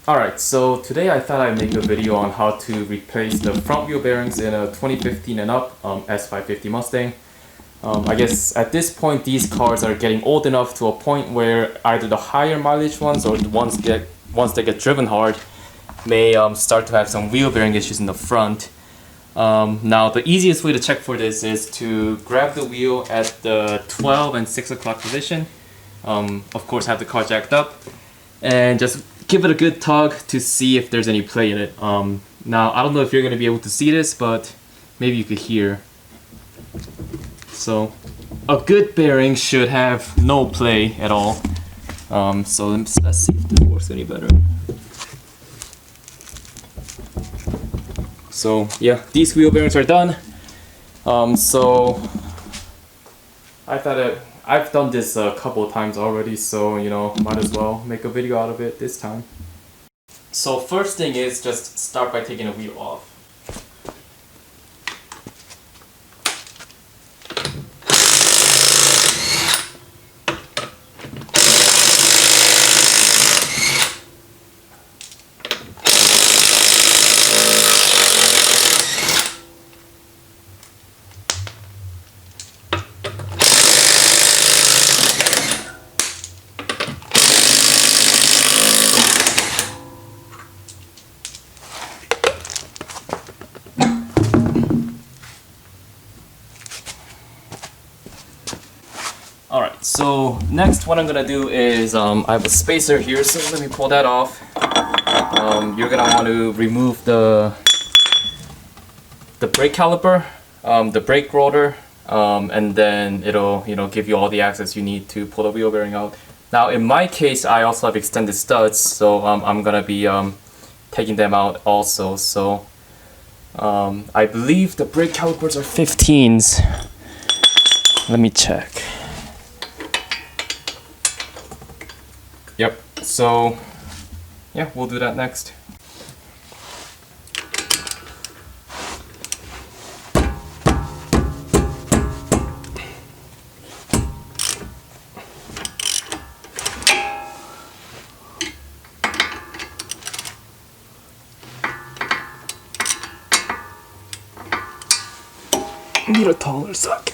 Alright, so today I thought I'd make a video on how to replace the front wheel bearings in a 2015 and up S550 Mustang. I guess at this point these cars are getting old enough to a point where either the higher mileage ones or the ones that get driven hard may start to have some wheel bearing issues in the front. Now the easiest way to check for this is to grab the wheel at the 12 and 6 o'clock position. Of course have the car jacked up and just give it a good tug to see if there's any play in it. Now I don't know if you're going to be able to see this, but maybe you could hear. So a good bearing should have no play at all. So let's see if this works any better. So yeah, these wheel bearings are done. So I thought I've done this a couple of times already, so might as well make a video out of it this time. So first thing is just start by taking the wheel off. Alright, so next what I'm gonna do is I have a spacer here, so let me pull that off. You're gonna want to remove the brake caliper, the brake rotor, and then it'll give you all the access you need to pull the wheel bearing out. Now in my case I also have extended studs, so I'm gonna be taking them out also. So I believe the brake calipers are 15s. Let me check. Yep, so yeah, we'll do that next. Need a taller socket.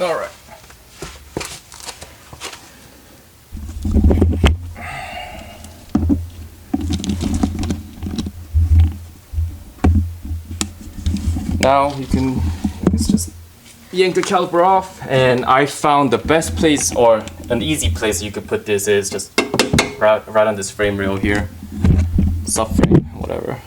Alright. Now you can just yank the caliper off, and I found the best place, or an easy place you could put this, is just right on this frame rail here. Subframe, whatever.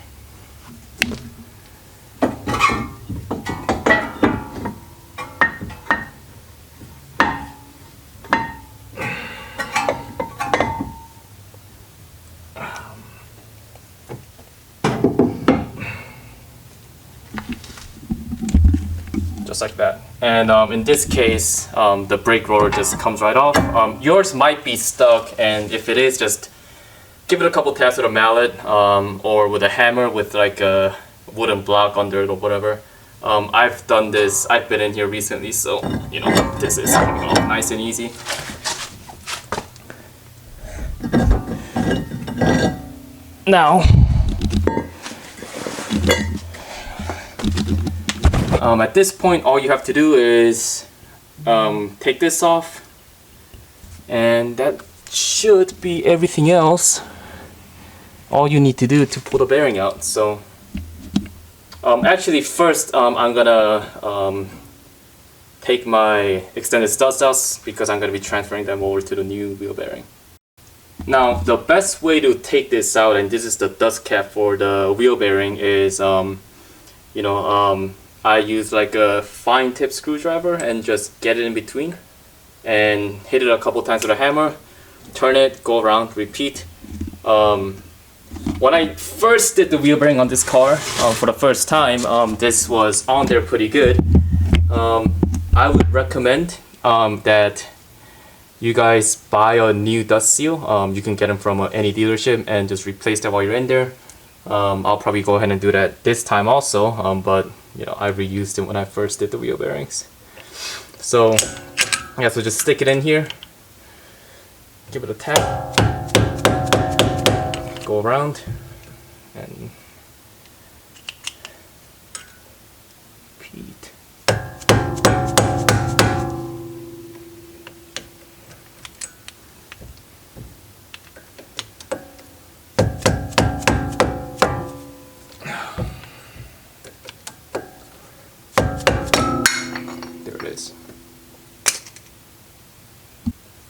just like that. And in this case, the brake rotor just comes right off. Yours might be stuck, and if it is, just give it a couple taps with a mallet or with a hammer with like a wooden block under it or whatever. I've done this, I've been in here recently, so you know, this is coming off nice and easy. Now, at this point, all you have to do is take this off, and that should be everything else. All you need to do to pull the bearing out. So, actually, first I'm gonna take my extended studs out because I'm gonna be transferring them over to the new wheel bearing. Now, the best way to take this out, and this is the dust cap for the wheel bearing, is I use like a fine tip screwdriver and just get it in between and hit it a couple times with a hammer, turn it, go around, repeat. When I first did the wheel bearing on this car for the first time, this was on there pretty good. I would recommend that you guys buy a new dust seal. You can get them from any dealership and just replace that while you're in there. I'll probably go ahead and do that this time also, but you know, I reused it when I first did the wheel bearings. So yeah, so just stick it in here, give it a tap, go around, and repeat.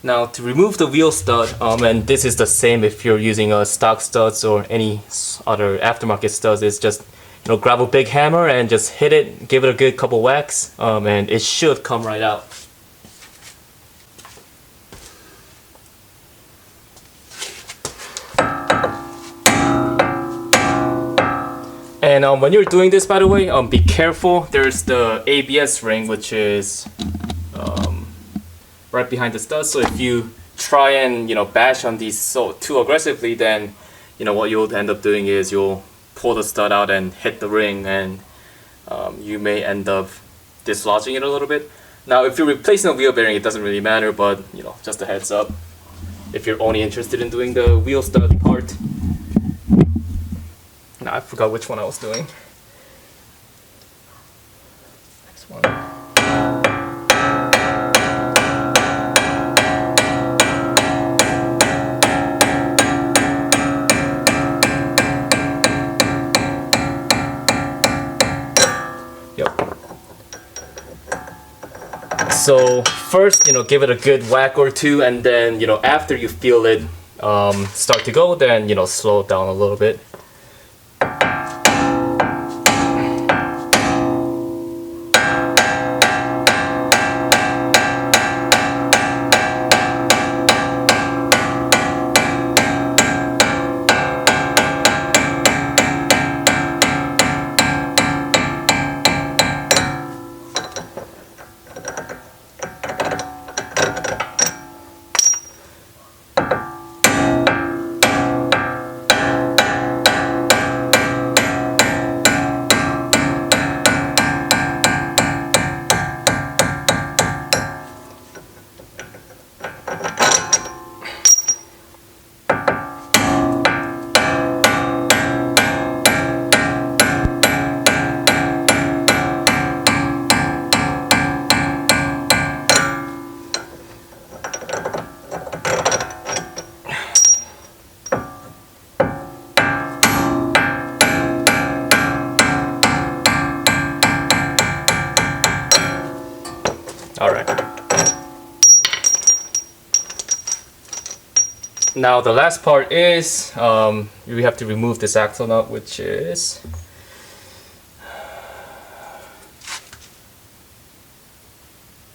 Now to remove the wheel stud, and this is the same if you're using stock studs or any other aftermarket studs, is just grab a big hammer and just hit it, give it a good couple whacks, and it should come right out. And when you're doing this, by the way, be careful. There's the ABS ring, which is right behind the stud. So if you try and bash on these too aggressively, then what you'll end up doing is you'll pull the stud out and hit the ring, and you may end up dislodging it a little bit. Now, if you're replacing a wheel bearing, it doesn't really matter, but just a heads up if you're only interested in doing the wheel stud part. Now I forgot which one I was doing. Next one. So first, give it a good whack or two, and then, after you feel it start to go, then, slow it down a little bit. Alright. Now the last part is we have to remove this axle nut, which is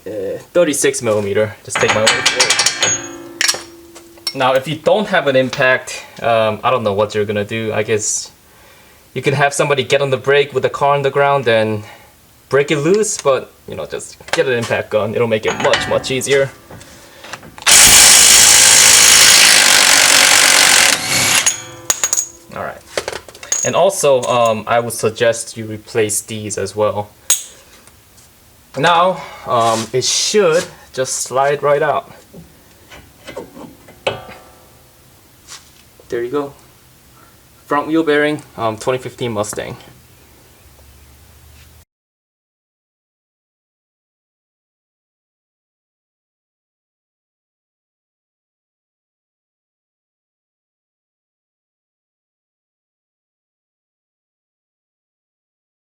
36 millimeter. Just take my word for it. Now if you don't have an impact, I don't know what you're gonna do. I guess you can have somebody get on the brake with the car on the ground and break it loose, but you know, just get an impact gun. It'll make it much easier. All right. And also, I would suggest you replace these as well. Now, it should just slide right out. There you go. Front wheel bearing, 2015 Mustang.